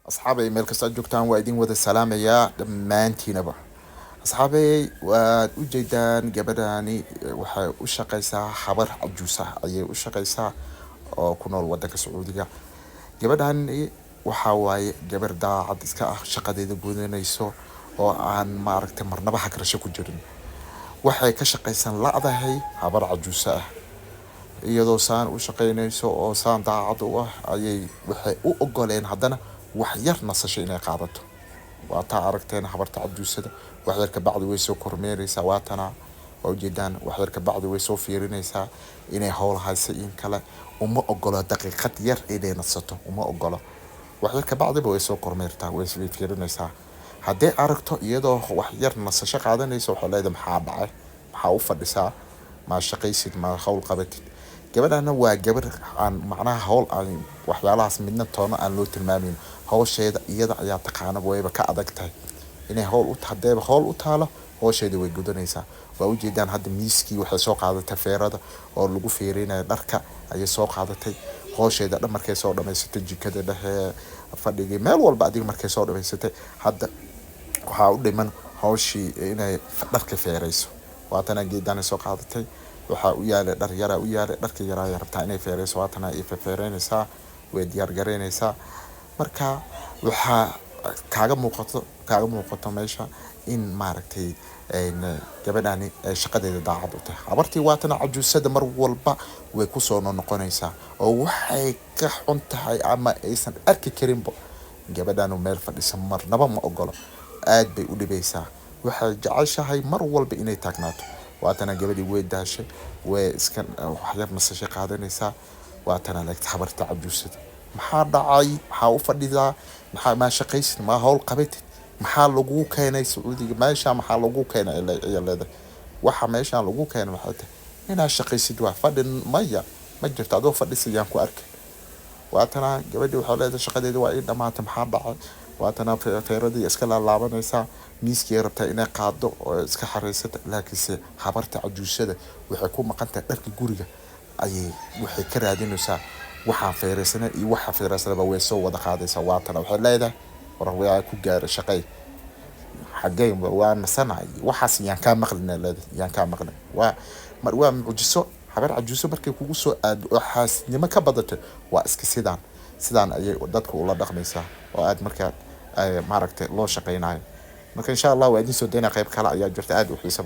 أصحابي meel kasta aad joogtaan waa idin wada salaamayaa dhammaantiinaba. Asxaabey waad u jeedaan gabadhaani waxay u shaqaysaa habar cajuus ah ayay u shaqaysaa oo ku nool waddanka Sacuudiga. Gabadhaani waxa waaye gabar daacad iska ah shaqadeeda gudanayso oo aan maaragtay marnaba hagrasho ku jirin. Waxay ka shaqaysan la'dahay habar cajuus ah iyadoo saan u shaqaynayso oo saan daacad u ah ayay waxay u ogoleen haddana wax yar nasasho inay qaadato. waa taa aragteen habarta cajuusada wax yar ka bacdi way soo kormeeraysaa waatana oo jeedaan wax yar ka bacdi way soo fiirinaysaa inay hawl hayso in kale uma ogolo daqiiqad yar inay nasato uma ogolo wax yar ka bacdi way soo kormeertaa way fiirinaysaa haddii aragto iyadoo wax yar nasasho qaadanayso waxa leedahay maxaa dhacay maxaa u fadhisaa ma shaqaysid ma hawl qabatid gabadhana waa gabar aan macnaha hawl aan waxyaalahaas midna toona aan loo tilmaamin hawsheeda iyada ayaa taqaana wayba ka adag tahay inay hawl u taalo hawsheeda way gudanaysaa waa u jeedaan hadda miiskii waxay soo qaadatay feerada oo lagu feerinayo dharka ayay soo qaadatay hawsheeda dhan markay soo dhamaysatay jikada dhexe fadhigii meel walba adiga markay soo dhamaysatay hadda waxaa u dhiman hawshii inay dharka feerayso waatana geedana soo qaadatay waxa u yaala dhar yara u yaala dharka yara ay rabtaa inay feerayso waatana ay feereynaysaa way diyaar gareynaysaa marka waxa kaaga muuqato meesha in maaragtay gabadhaani shaqadeeda daacad u tahay habartii waatana cajuusada mar walba way ku soo noqonaysaa oo waxay ka xun tahay ama aysan arki karinba gabadhaanu meel fadhiso marnaba ma ogolo aad bay u dhibaysaa waxay jeceshahay mar walba inay taagnaato waatana gabadhii way daashay way iska wax yar nasasho qaadanaysaa waatana leegta habarta cajuusada maxaa dhacay maxaa u fadhidaa maxaa ma shaqaysid ma hawl qabatid maxaa lagu keenay Sacuudiga meesha maxaa lagu keenay leedahay waxa meesha lagu keenay waxa tahay inaa shaqaysid waa fadhin maya ma jirto adoo fadhisayaan ku arkay waatana gabadhii waxa leedahay shaqadeeda waa ay dhamaatay maxaa dhacay waatana feeradii iska laabanaysaa miiskii rabtaa inay qaado oo iska xareysata laakiinse habarta cajuusada waxay ku maqantahay dharka guriga ayay waxay ka raadinaysaa waxaan feereysana iyo waxa feereysanaba way soo wada qaadaysaa waatana waxay leedahay war ku gaar shaqay xagee waa nasanay waxaas yaan ka maqlina leedahay yaan ka maqlin waa mujiso habar cajuuso markay kugu soo aad waxaasnimo ka badato waa iska sidaan ayay dadka ula dhaqmaysaa oo aad markaa maaragtay loo shaqaynayo marka insha Allah waa idin soo deena qayb kale ayaa jirta aad u xiiso